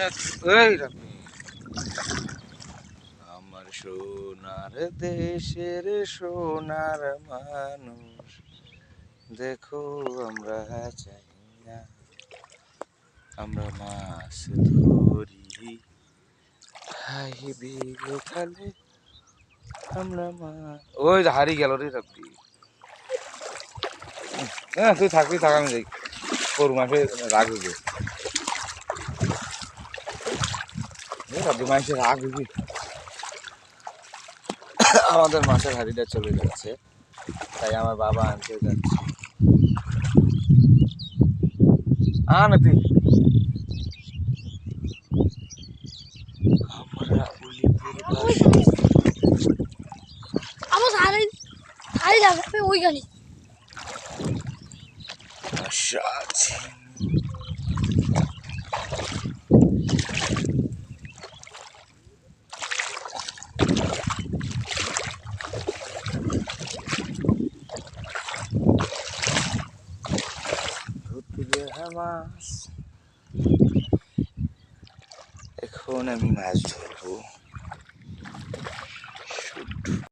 এই আমার সোনার দেশের সোনার মানুষ দেখো আমরা চাই না আমরা মাছ ধরি খাই বিলো খালে আমরা ওই হারিয়ে গেল রে রাব্বি। হ্যাঁ তুই থাকবি থাক আমি যাই গরু মাসে রাখবি রাব্বি মাসে রাখবি। আমাদের মাছের হাড়িটা চলে যাচ্ছে তাই আমার বাবা আনতে যাচ্ছে। না তুই আমরা ওইখানে আশা আছে মাছ। এখন আমি মাছ ধরবো।